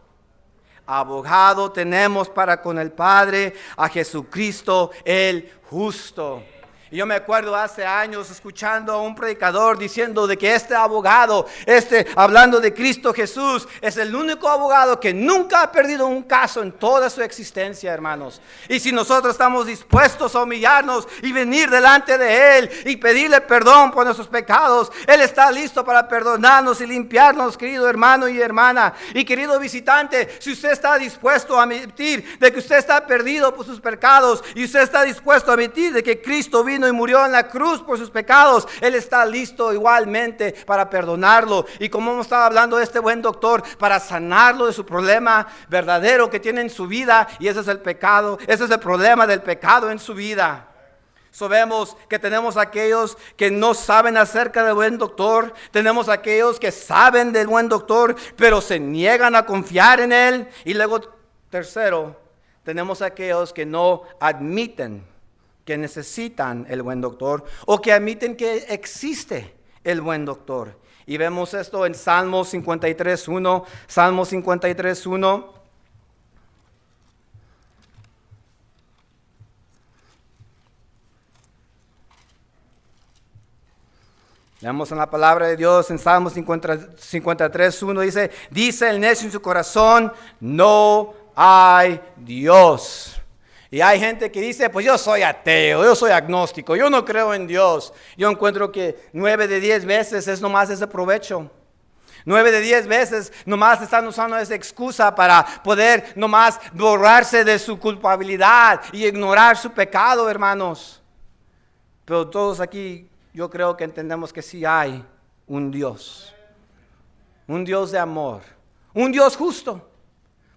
abogado tenemos para con el Padre, a Jesucristo el justo. Y yo me acuerdo hace años escuchando a un predicador diciendo de que este abogado, hablando de Cristo Jesús, es el único abogado que nunca ha perdido un caso en toda su existencia, hermanos. Y si nosotros estamos dispuestos a humillarnos y venir delante de Él y pedirle perdón por nuestros pecados, Él está listo para perdonarnos y limpiarnos, querido hermano y hermana. Y querido visitante, si usted está dispuesto a admitir de que usted está perdido por sus pecados y usted está dispuesto a admitir de que Cristo vino y murió en la cruz por sus pecados, Él está listo igualmente para perdonarlo. Y como hemos estado hablando de este buen doctor, para sanarlo de su problema verdadero que tiene en su vida, y ese es el pecado, ese es el problema del pecado en su vida. Sabemos que tenemos aquellos que no saben acerca del buen doctor, tenemos aquellos que saben del buen doctor, pero se niegan a confiar en Él. Y luego, tercero, tenemos aquellos que no admiten que necesitan el buen doctor o que admiten que existe el buen doctor. Y vemos esto en Salmo 53:1. Salmo 53:1. Leemos en la palabra de Dios en Salmo 53:1 dice el necio en su corazón, no hay Dios. Y hay gente que dice, pues yo soy ateo, yo soy agnóstico, yo no creo en Dios. Yo encuentro que 9 de 10 veces es nomás ese provecho. 9 de 10 veces nomás están usando esa excusa para poder nomás borrarse de su culpabilidad y ignorar su pecado, hermanos. Pero todos aquí, yo creo que entendemos que sí hay un Dios de amor, un Dios justo.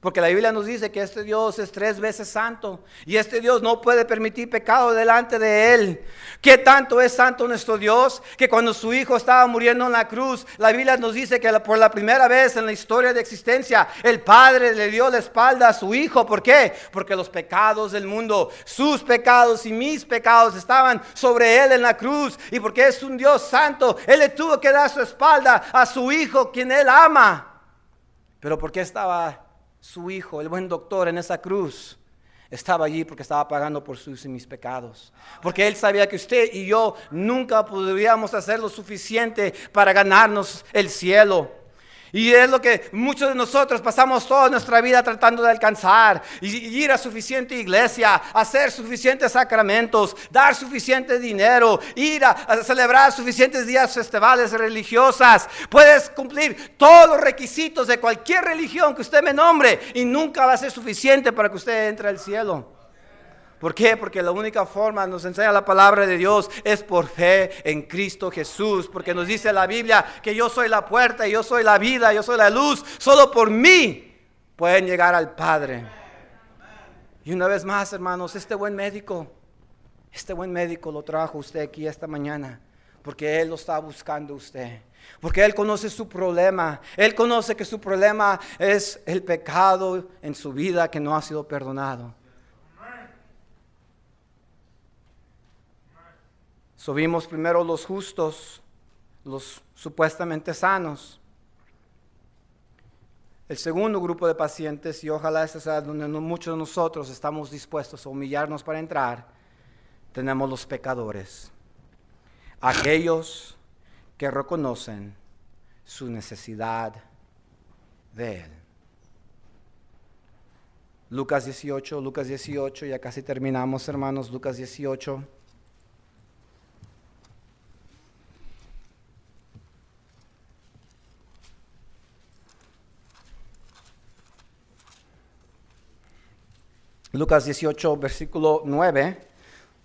Porque la Biblia nos dice que este Dios es 3 veces santo y este Dios no puede permitir pecado delante de Él. ¿Qué tanto es santo nuestro Dios? Que cuando su Hijo estaba muriendo en la cruz, la Biblia nos dice que por la primera vez en la historia de existencia, el Padre le dio la espalda a su Hijo. ¿Por qué? Porque los pecados del mundo, sus pecados y mis pecados estaban sobre Él en la cruz. Y porque es un Dios santo, Él le tuvo que dar su espalda a su Hijo, quien Él ama. Pero ¿por qué estaba su Hijo, el buen doctor, en esa cruz? Estaba allí porque estaba pagando por sus y mis pecados. Porque Él sabía que usted y yo nunca podríamos hacer lo suficiente para ganarnos el cielo. Y es lo que muchos de nosotros pasamos toda nuestra vida tratando de alcanzar. Y ir a suficiente iglesia, hacer suficientes sacramentos, dar suficiente dinero, ir a celebrar suficientes días festivales religiosas. Puedes cumplir todos los requisitos de cualquier religión que usted me nombre y nunca va a ser suficiente para que usted entre al cielo. ¿Por qué? Porque la única forma, nos enseña la palabra de Dios, es por fe en Cristo Jesús. Porque nos dice la Biblia que yo soy la puerta, yo soy la vida, yo soy la luz. Solo por mí pueden llegar al Padre. Y una vez más, hermanos, este buen médico lo trajo usted aquí esta mañana. Porque Él lo está buscando usted. Porque Él conoce su problema. Él conoce que su problema es el pecado en su vida que no ha sido perdonado. Vimos primero los justos, los supuestamente sanos. El segundo grupo de pacientes, y ojalá este sea donde muchos de nosotros estamos dispuestos a humillarnos para entrar, tenemos los pecadores. Aquellos que reconocen su necesidad de Él. Lucas 18, ya casi terminamos, hermanos. Lucas 18. Lucas 18, versículo 9.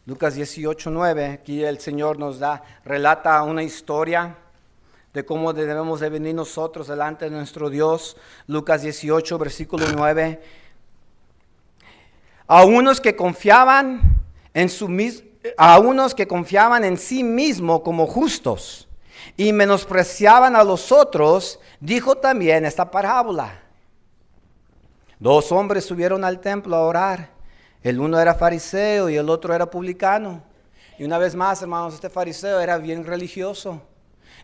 Lucas 18, 9. Aquí el Señor nos relata una historia de cómo debemos de venir nosotros delante de nuestro Dios. Lucas 18, versículo 9. A unos que confiaban en sí mismo como justos y menospreciaban a los otros, dijo también esta parábola. 2 hombres subieron al templo a orar. El uno era fariseo y el otro era publicano. Y una vez más, hermanos, este fariseo era bien religioso.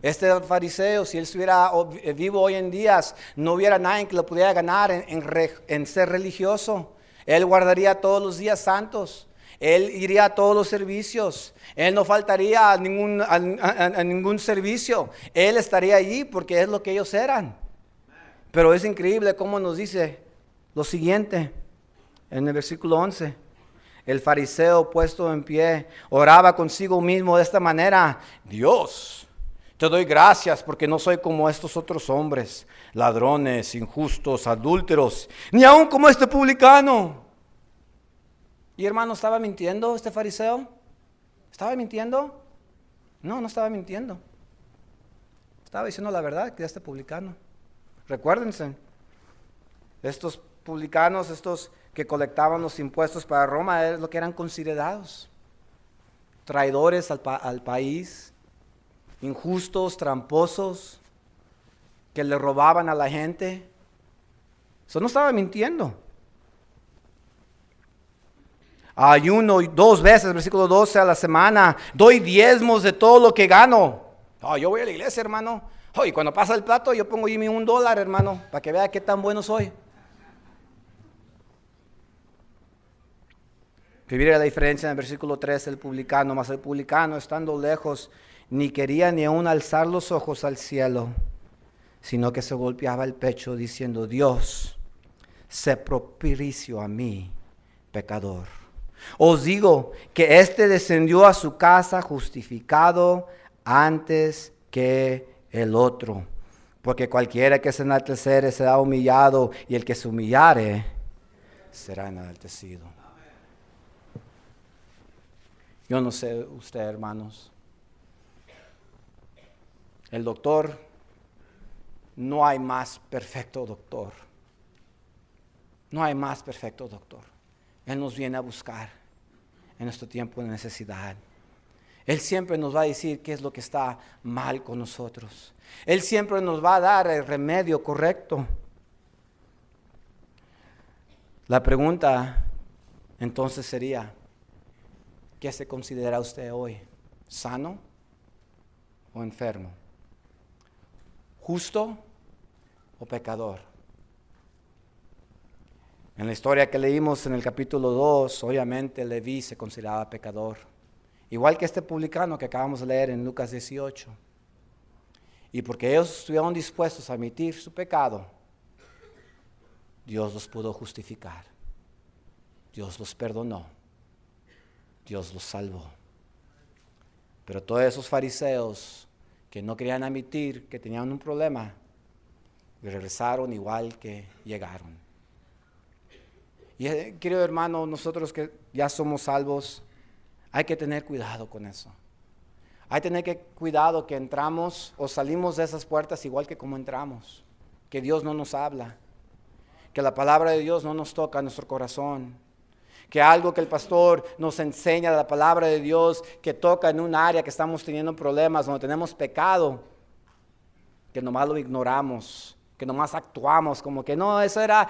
Este fariseo, si él estuviera vivo hoy en día, no hubiera nadie que lo pudiera ganar en ser religioso. Él guardaría todos los días santos. Él iría a todos los servicios. Él no faltaría a ningún servicio. Él estaría allí porque es lo que ellos eran. Pero es increíble cómo nos dice lo siguiente, en el versículo 11, el fariseo puesto en pie, oraba consigo mismo de esta manera: Dios, te doy gracias porque no soy como estos otros hombres, ladrones, injustos, adúlteros, ni aun como este publicano. Y hermano, ¿estaba mintiendo este fariseo? ¿Estaba mintiendo? No estaba mintiendo. Estaba diciendo la verdad que este publicano. Recuérdense, estos publicanos, estos que colectaban los impuestos para Roma, es lo que eran considerados. Traidores al país, injustos, tramposos, que le robaban a la gente. Eso no estaba mintiendo. Ayuno 2 veces, versículo 12 a la semana, doy diezmos de todo lo que gano. Yo voy a la iglesia, hermano. Y cuando pasa el plato, yo pongo mi $1, hermano, para que vea qué tan bueno soy. Vivir la diferencia en el versículo 3, el publicano, mas el publicano, estando lejos, ni quería ni aún alzar los ojos al cielo, sino que se golpeaba el pecho diciendo: Dios, sé propicio a mí, pecador. Os digo que éste descendió a su casa justificado antes que el otro, porque cualquiera que se enalteciere será humillado, y el que se humillare será enaltecido. Yo no sé usted, hermanos, El doctor, no hay más perfecto doctor. No hay más perfecto doctor. Él nos viene a buscar en nuestro tiempo de necesidad. Él siempre nos va a decir qué es lo que está mal con nosotros. Él siempre nos va a dar el remedio correcto. La pregunta entonces sería, ¿qué se considera usted hoy? ¿Sano o enfermo? ¿Justo o pecador? En la historia que leímos en el capítulo 2, obviamente Leví se consideraba pecador. Igual que este publicano que acabamos de leer en Lucas 18. Y porque ellos estuvieron dispuestos a admitir su pecado, Dios los pudo justificar. Dios los perdonó. Dios los salvó. Pero todos esos fariseos que no querían admitir que tenían un problema, regresaron igual que llegaron. Y querido hermano, nosotros que ya somos salvos, hay que tener cuidado con eso. Hay que tener cuidado que entramos o salimos de esas puertas igual que como entramos. Que Dios no nos habla. Que la palabra de Dios no nos toca nuestro corazón. Que algo que el pastor nos enseña de la palabra de Dios, que toca en un área que estamos teniendo problemas, donde tenemos pecado, que nomás lo ignoramos. Que nomás actuamos como que no, eso era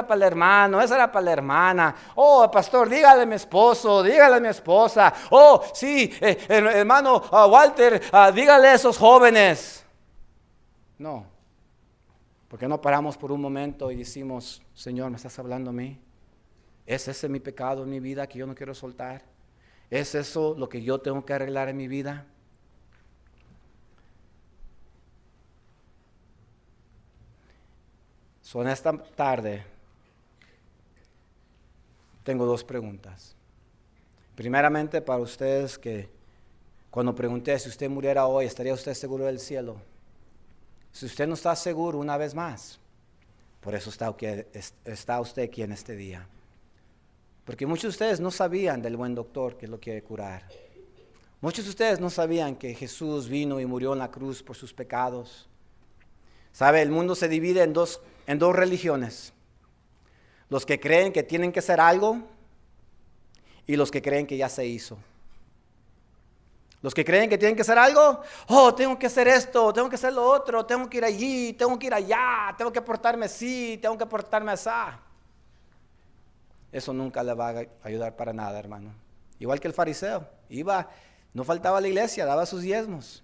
para el hermano, eso era para la hermana. Oh, pastor, dígale a mi esposo, dígale a mi esposa. Oh, sí, hermano Walter, dígale a esos jóvenes. No, porque no paramos por un momento y decimos, Señor, ¿me estás hablando a mí? ¿Es ese mi pecado en mi vida que yo no quiero soltar? ¿Es eso lo que yo tengo que arreglar en mi vida? En esta tarde tengo dos preguntas. Primeramente para ustedes, que cuando pregunté si usted muriera hoy, ¿estaría usted seguro del cielo? Si usted no está seguro, una vez más, por eso está usted aquí en este día. Porque muchos de ustedes no sabían del buen doctor que lo quiere curar. Muchos de ustedes no sabían que Jesús vino y murió en la cruz por sus pecados. ¿Sabe? El mundo se divide en dos religiones. Los que creen que tienen que hacer algo y los que creen que ya se hizo. Los que creen que tienen que hacer algo, oh, tengo que hacer esto, tengo que hacer lo otro, tengo que ir allí, tengo que ir allá, tengo que portarme así, tengo que portarme así. Eso nunca le va a ayudar para nada, hermano. Igual que el fariseo, no faltaba a la iglesia, daba sus diezmos.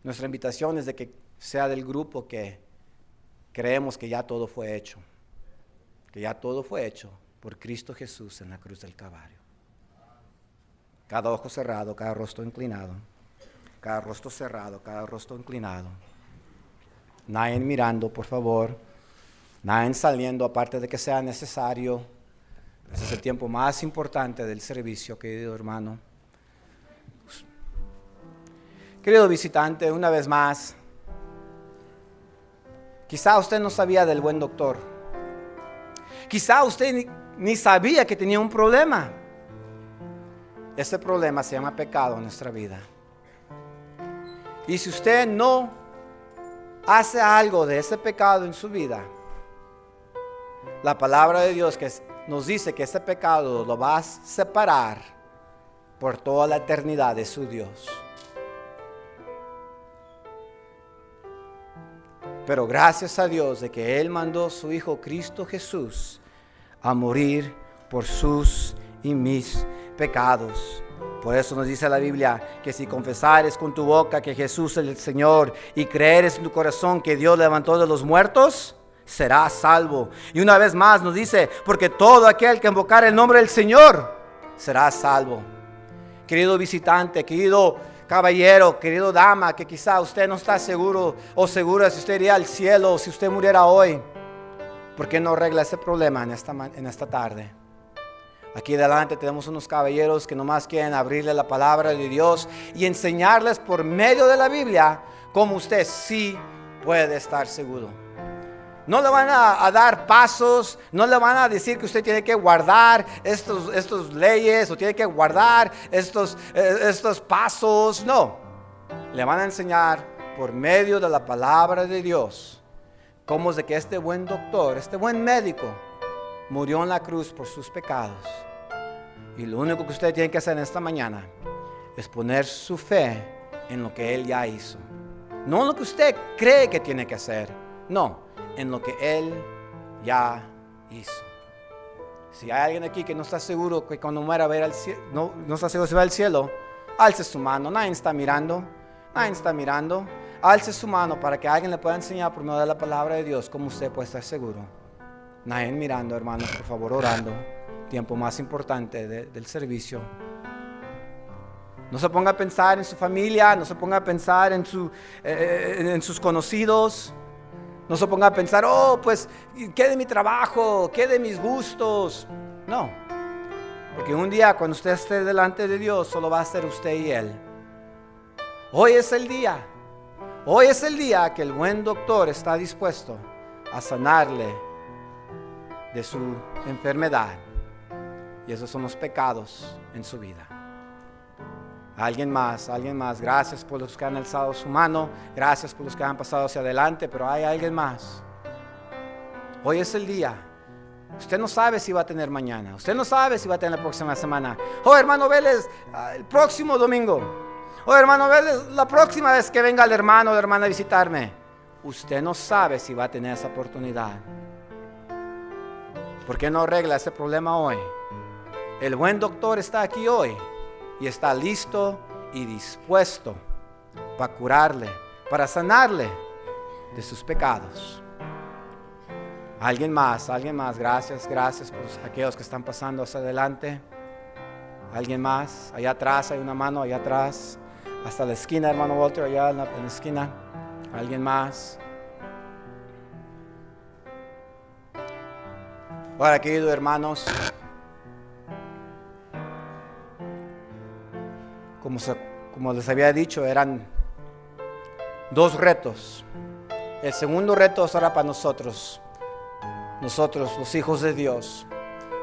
Nuestra invitación es de que sea del grupo que creemos que ya todo fue hecho. Que ya todo fue hecho por Cristo Jesús en la cruz del Calvario. Cada ojo cerrado, cada rostro inclinado. Cada rostro cerrado, cada rostro inclinado. Nadie mirando, por favor. Nadie saliendo, aparte de que sea necesario. Ese es el tiempo más importante del servicio, querido hermano. Querido visitante, una vez más, quizá usted no sabía del buen doctor. Quizá usted ni sabía que tenía un problema. Ese problema se llama pecado en nuestra vida. Y si usted no hace algo de ese pecado en su vida, la palabra de Dios que nos dice que ese pecado lo va a separar por toda la eternidad de su Dios. Pero gracias a Dios de que Él mandó a su Hijo Cristo Jesús a morir por sus y mis pecados. Por eso nos dice la Biblia que si confesares con tu boca que Jesús es el Señor y creeres en tu corazón que Dios levantó de los muertos, serás salvo. Y una vez más nos dice, porque todo aquel que invocar el nombre del Señor será salvo. Querido visitante, querido caballero, querido dama, que quizá usted no está seguro o segura si usted iría al cielo o si usted muriera hoy, ¿por qué no arregla ese problema en esta tarde? Aquí delante tenemos unos caballeros que nomás quieren abrirle la palabra de Dios y enseñarles por medio de la Biblia cómo usted sí puede estar seguro. No le van a dar pasos, no le van a decir que usted tiene que guardar estos leyes o tiene que guardar estos pasos, no. Le van a enseñar por medio de la palabra de Dios cómo es de que este buen doctor, este buen médico, murió en la cruz por sus pecados. Y lo único que usted tiene que hacer en esta mañana es poner su fe en lo que Él ya hizo. No en lo que usted cree que tiene que hacer, no, en lo que Él ya hizo. Si hay alguien aquí que no está seguro que cuando muera va a ir al cielo, no está seguro si va al cielo, alce su mano. Nadie está mirando. Alce su mano para que alguien le pueda enseñar por medio de la palabra de Dios cómo usted puede estar seguro. Nadie mirando, hermanos, por favor, orando. Tiempo más importante del servicio. No se ponga a pensar en su familia, no se ponga a pensar en sus conocidos. No se ponga a pensar, pues, ¿qué de mi trabajo? ¿Qué de mis gustos? No, porque un día cuando usted esté delante de Dios, solo va a ser usted y Él. Hoy es el día que el buen doctor está dispuesto a sanarle de su enfermedad. Y esos son los pecados en su vida. Alguien más. Gracias por los que han alzado su mano. Gracias por los que han pasado hacia adelante. Pero hay alguien más. Hoy es el día. Usted no sabe si va a tener mañana. Usted no sabe si va a tener la próxima semana. Hermano Vélez, el próximo domingo. Hermano Vélez, la próxima vez que venga el hermano o la hermana a visitarme. Usted no sabe si va a tener esa oportunidad. ¿Por qué no arregla ese problema hoy? El buen doctor está aquí hoy y está listo y dispuesto para curarle, para sanarle de sus pecados. Alguien más. Gracias por aquellos que están pasando hacia adelante. Alguien más. Allá atrás hay una mano, allá atrás. Hasta la esquina, hermano Walter, allá en la esquina. Alguien más. Ahora, queridos hermanos, como les había dicho, eran 2 retos. El segundo reto será para nosotros, los hijos de Dios.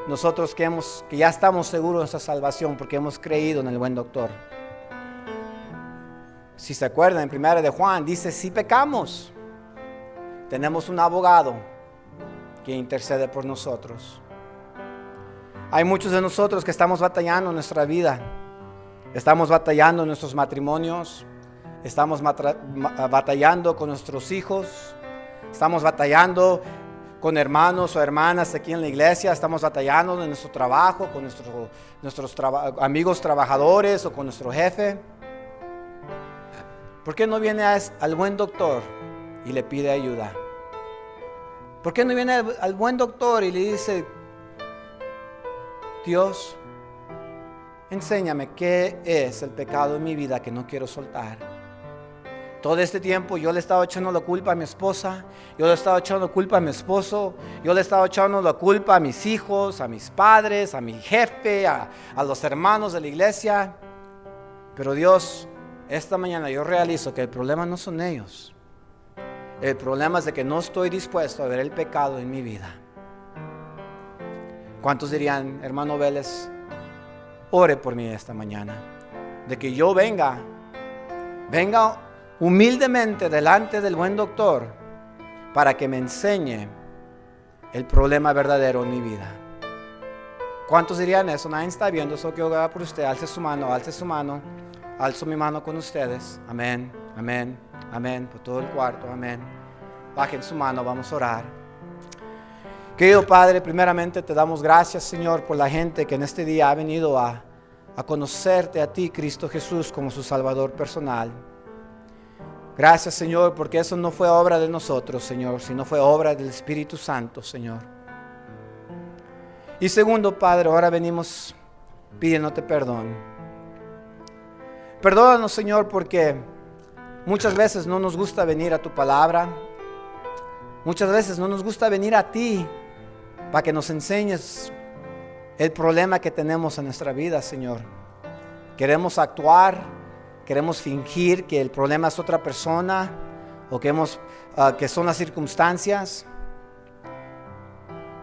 Nosotros que ya estamos seguros de nuestra salvación porque hemos creído en el buen doctor. Si se acuerdan, en 1 de Juan dice, si pecamos, tenemos un abogado que intercede por nosotros. Hay muchos de nosotros que estamos batallando en nuestra vida. Estamos batallando en nuestros matrimonios. Estamos batallando con nuestros hijos. Estamos batallando con hermanos o hermanas aquí en la iglesia. Estamos batallando en nuestro trabajo, con nuestros amigos trabajadores o con nuestro jefe. ¿Por qué no viene al buen doctor y le pide ayuda? ¿Por qué no viene al buen doctor y le dice, Dios, enséñame qué es el pecado en mi vida que no quiero soltar? Todo este tiempo yo le estaba echando la culpa a mi esposa, yo le estaba echando la culpa a mi esposo, yo le estaba echando la culpa a mis hijos, a mis padres, a mi jefe, a los hermanos de la iglesia. Pero Dios, esta mañana yo realizo que el problema no son ellos. El problema es de que no estoy dispuesto a ver el pecado en mi vida. ¿Cuántos dirían, hermano Vélez, ore por mí esta mañana? De que yo venga humildemente delante del buen doctor para que me enseñe el problema verdadero en mi vida. ¿Cuántos dirían eso? Nadie está viendo, eso que haga por usted. Alce su mano. Alzo mi mano con ustedes. Amén. Por todo el cuarto. Amén. Bajen su mano, vamos a orar. Querido Padre, primeramente te damos gracias, Señor, por la gente que en este día ha venido a conocerte a ti, Cristo Jesús, como su Salvador personal. Gracias, Señor, porque eso no fue obra de nosotros, Señor, sino fue obra del Espíritu Santo, Señor. Y segundo, Padre, ahora venimos pidiéndote perdón. Perdónanos, Señor, porque muchas veces no nos gusta venir a tu palabra. Muchas veces no nos gusta venir a ti para que nos enseñes el problema que tenemos en nuestra vida, Señor. Queremos actuar, queremos fingir que el problema es otra persona o que son las circunstancias.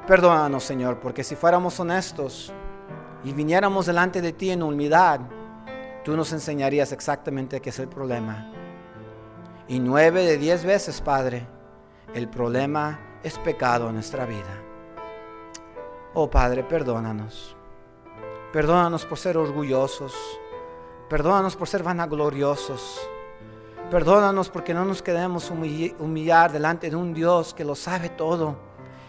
Perdónanos, Señor, porque si fuéramos honestos y viniéramos delante de ti en humildad, tú nos enseñarías exactamente qué es el problema. Y 9 de 10 veces, Padre, el problema es pecado en nuestra vida. Oh Padre, perdónanos. Perdónanos por ser orgullosos. Perdónanos por ser vanagloriosos. Perdónanos porque no nos queremos humillar delante de un Dios que lo sabe todo.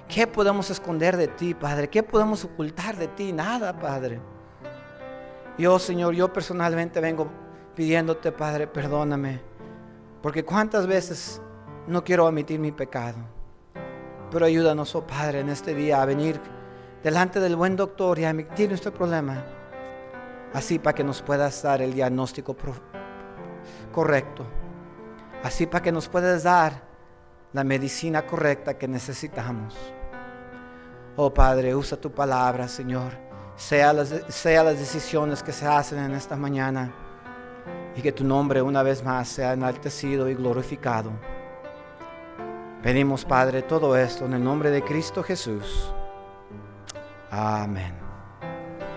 ¿Qué podemos esconder de ti, Padre? ¿Qué podemos ocultar de ti? Nada, Padre. Yo, Señor, yo personalmente vengo pidiéndote, Padre, perdóname. Porque cuántas veces no quiero admitir mi pecado. Pero ayúdanos, oh Padre, en este día a venir delante del buen doctor y a admitir nuestro problema. Así para que nos puedas dar el diagnóstico correcto. Así para que nos puedas dar la medicina correcta que necesitamos. Oh Padre, usa tu palabra, Señor. Sea las decisiones que se hacen en esta mañana. Y que tu nombre una vez más sea enaltecido y glorificado. Pedimos, Padre, todo esto en el nombre de Cristo Jesús. Amén.